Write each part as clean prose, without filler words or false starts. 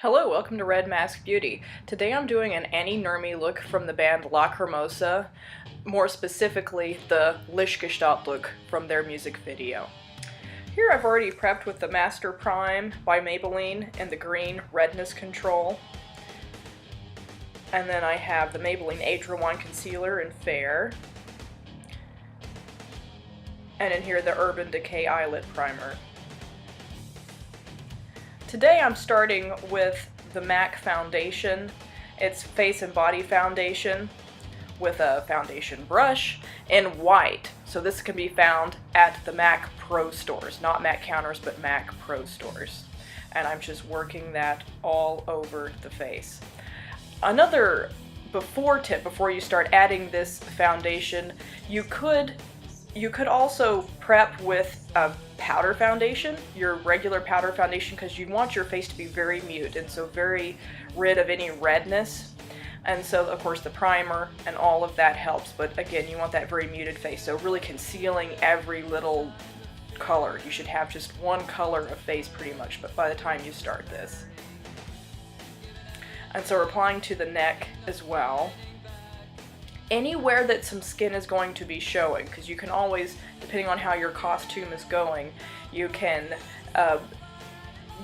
Hello, welcome to Red Mask Beauty. Today I'm doing an Anne Nurmi look from the band Lacrimosa, more specifically the Lichtgestalt look from their music video. Here I've already prepped with the Master Prime by Maybeline in the green Redness control. And then I have the Maybeline Age Rewind Concealer in Fair. And in here the Urban Decay Eyelid Primer. Today I'm starting with the MAC foundation. It's face and body foundation with a foundation brush in white. So this can be found at the MAC Pro stores, not MAC counters, but MAC Pro stores. And I'm just working that all over the face. Another tip before you start adding this foundation, you could also prep with a powder foundation, your regular powder foundation, because you want your face to be very mute and so very rid of any redness. And so of course the primer and all of that helps, but again you want that very muted face, so really concealing every little color. You should have just one color of face pretty much, but by the time you start this. And so we're applying to the neck as well. Anywhere that some skin is going to be showing, because you can always, depending on how your costume is going, you can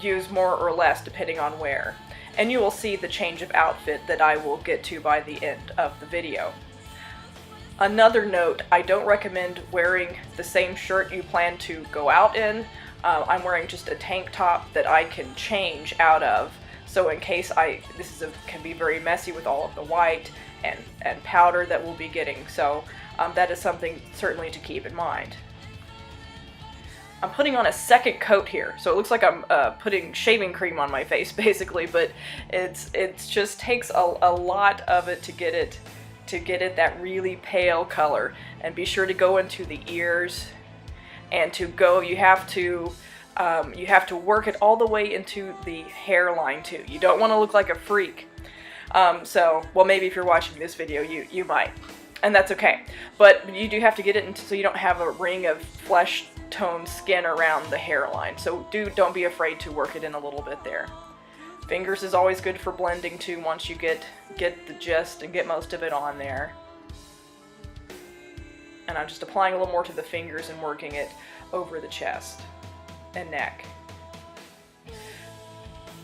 use more or less depending on where. And you will see the change of outfit that I will get to by the end of the video. Another note, I don't recommend wearing the same shirt you plan to go out in. I'm wearing just a tank top that I can change out of. So in case can be very messy with all of the white and powder that we'll be getting, so that is something certainly to keep in mind. I'm putting on a second coat here, so it looks like I'm putting shaving cream on my face basically, but it just takes a lot of it to get it that really pale color. And be sure to go into the ears, and you have to work it all the way into the hairline too. You don't want to look like a freak. Well, maybe if you're watching this video, you might, and that's okay. But you do have to get it so you don't have a ring of flesh toned skin around the hairline. So don't be afraid to work it in a little bit there. Fingers is always good for blending too, once you get the gist and get most of it on there. And I'm just applying a little more to the fingers and working it over the chest and neck.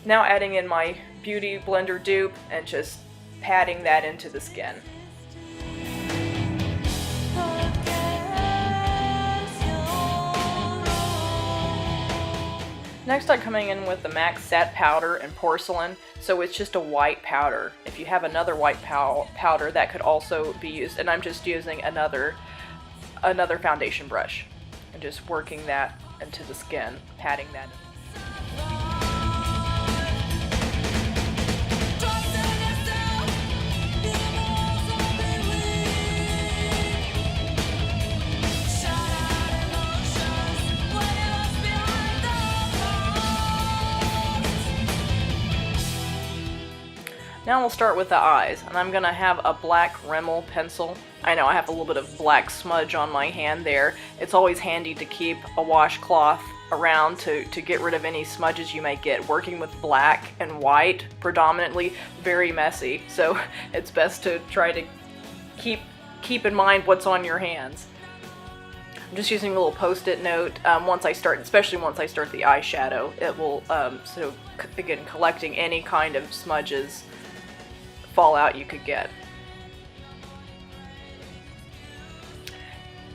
Now adding in my Beauty Blender dupe and just patting that into the skin. Next I'm coming in with the MAC Satin Powder and Porcelain, so it's just a white powder. If you have another white powder that could also be used, and I'm just using another foundation brush and just working that into the skin, patting that in. Now we'll start with the eyes, and I'm going to have a black Rimmel pencil. I know I have a little bit of black smudge on my hand there. It's always handy to keep a washcloth around to get rid of any smudges you may get. Working with black and white predominantly, very messy, so it's best to try to keep in mind what's on your hands. I'm just using a little post-it note especially once I start the eyeshadow. It will begin collecting any kind of smudges, fallout you could get.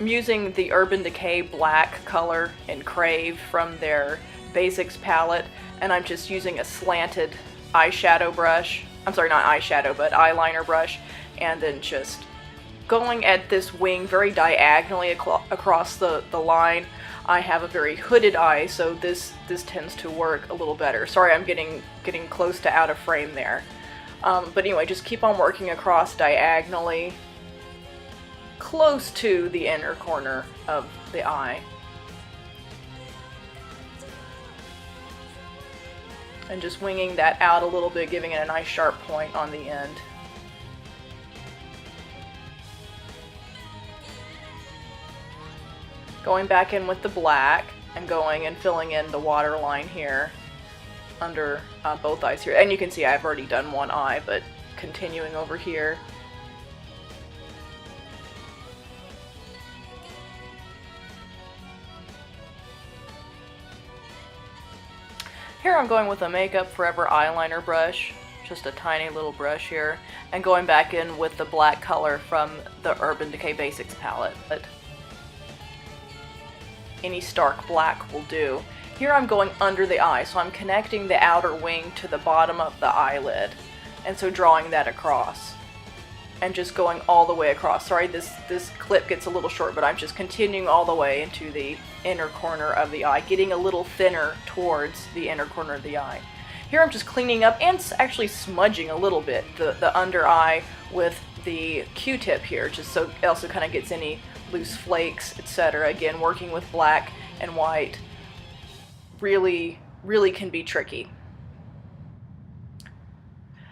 I'm using the Urban Decay black color in Crave from their Basics palette, and I'm just using a slanted eyeshadow brush. I'm sorry, not eyeshadow, but eyeliner brush, and then just going at this wing very diagonally across the line. I have a very hooded eye, so this tends to work a little better. Sorry, I'm getting close to out of frame there. But anyway, just keep on working across diagonally, close to the inner corner of the eye. And just winging that out a little bit, giving it a nice sharp point on the end. Going back in with the black and going and filling in the waterline here. under both eyes here. And you can see I've already done one eye, but continuing over here. Here I'm going with a Makeup Forever eyeliner brush, just a tiny little brush here, and going back in with the black color from the Urban Decay Basics palette. But any stark black will do. Here I'm going under the eye, so I'm connecting the outer wing to the bottom of the eyelid, and so drawing that across. And just going all the way across. Sorry, this clip gets a little short, but I'm just continuing all the way into the inner corner of the eye, getting a little thinner towards the inner corner of the eye. Here I'm just cleaning up and actually smudging a little bit the under eye with the Q-tip here, just so it also kind of gets any loose flakes, etc. Again, working with black and white really can be tricky.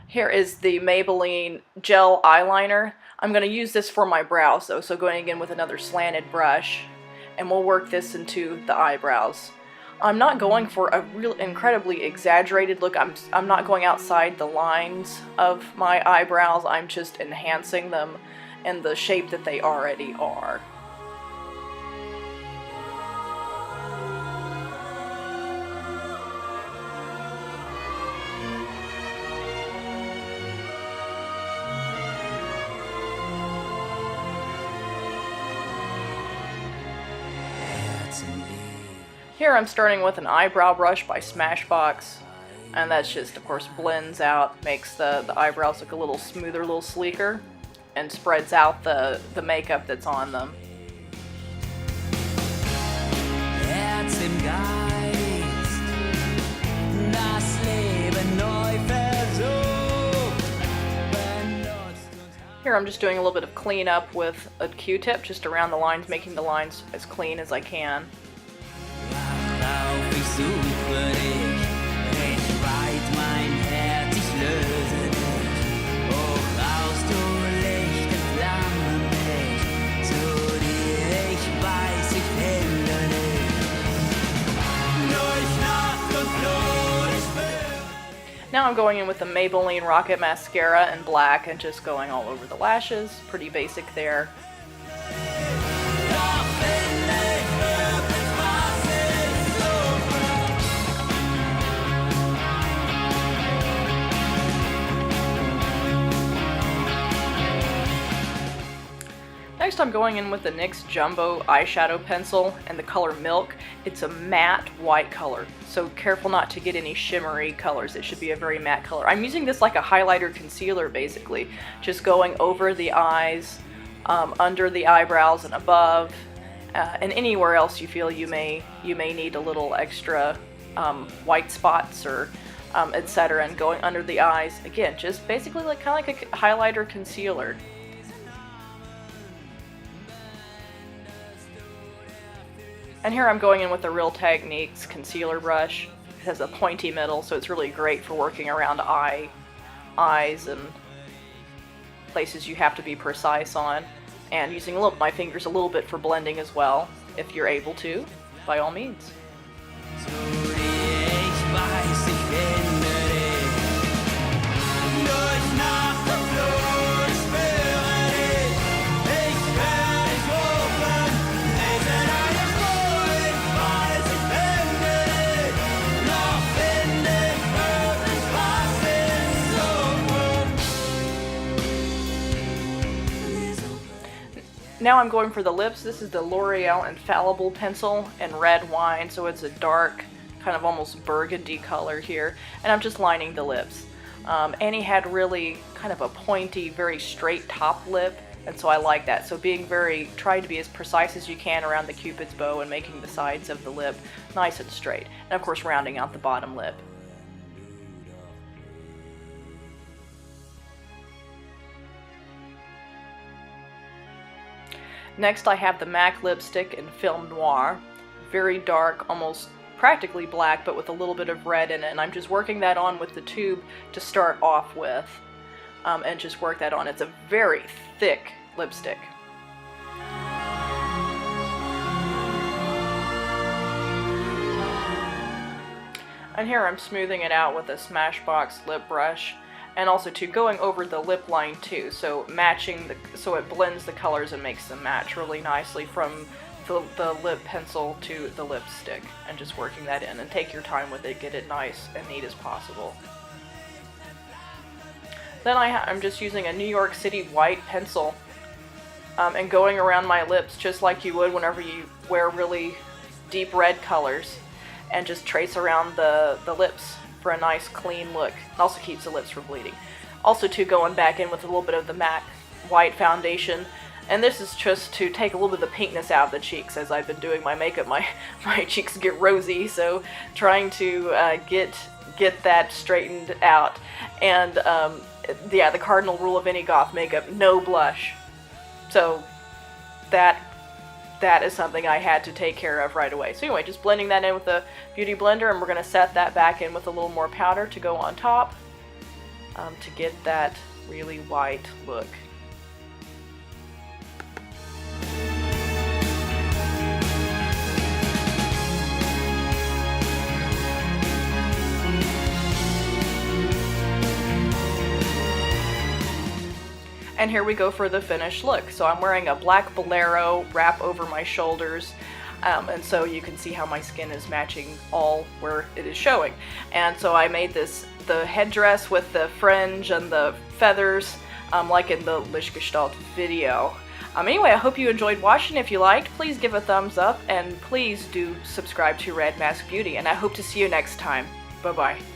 Here is the Maybelline gel eyeliner. I'm going to use this for my brows though, so going again with another slanted brush, and we'll work this into the eyebrows. I'm not going for a real incredibly exaggerated look. I'm not going outside the lines of my eyebrows. I'm just enhancing them in the shape that they already are. Here I'm starting with an eyebrow brush by Smashbox, and that's just, of course, blends out, makes the eyebrows look a little smoother, a little sleeker, and spreads out the makeup that's on them. Here I'm just doing a little bit of cleanup with a Q-tip, just around the lines, making the lines as clean as I can. Now I'm going in with the Maybelline Rocket Mascara in black and just going all over the lashes. Pretty basic there. Next I'm going in with the NYX Jumbo Eyeshadow Pencil and the color Milk. It's a matte white color, so careful not to get any shimmery colors. It should be a very matte color. I'm using this like a highlighter concealer basically, just going over the eyes, under the eyebrows and above, and anywhere else you feel you may need a little extra white spots or etc. And going under the eyes, again, just basically like kind of like a highlighter concealer. And here I'm going in with the Real Techniques concealer brush. It has a pointy middle, so it's really great for working around eyes and places you have to be precise on. And using my fingers a little bit for blending as well, if you're able to, by all means. Now I'm going for the lips. This is the L'Oreal Infallible pencil in red wine, so it's a dark, kind of almost burgundy color here, and I'm just lining the lips. Annie had really kind of a pointy, very straight top lip, and so I like that. So try to be as precise as you can around the Cupid's bow and making the sides of the lip nice and straight, and of course rounding out the bottom lip. Next I have the MAC lipstick in Film Noir, very dark, almost practically black, but with a little bit of red in it, and I'm just working that on with the tube to start off with, and just work that on. It's a very thick lipstick. And here I'm smoothing it out with a Smashbox lip brush, and also too going over the lip line too, so matching so it blends the colors and makes them match really nicely from the lip pencil to the lipstick, and just working that in. And take your time with it, get it nice and neat as possible. Then I'm just using a New York City White Pencil and going around my lips just like you would whenever you wear really deep red colors, and just trace around the lips for a nice clean look. It also keeps the lips from bleeding. Also too, going back in with a little bit of the MAC white foundation, and this is just to take a little bit of the pinkness out of the cheeks. As I've been doing my makeup, my cheeks get rosy, so trying to get that straightened out. And yeah, the cardinal rule of any goth makeup: no blush. So that is something I had to take care of right away. So anyway, just blending that in with the Beauty Blender, and we're going to set that back in with a little more powder to go on top to get that really white look. And here we go for the finished look. So I'm wearing a black bolero wrap over my shoulders, and so you can see how my skin is matching all where it is showing. And so I made the headdress with the fringe and the feathers, like in the Lichtgestalt video. Anyway, I hope you enjoyed watching. If you liked, please give a thumbs up, and please do subscribe to Red Mask Beauty, and I hope to see you next time. Bye-bye.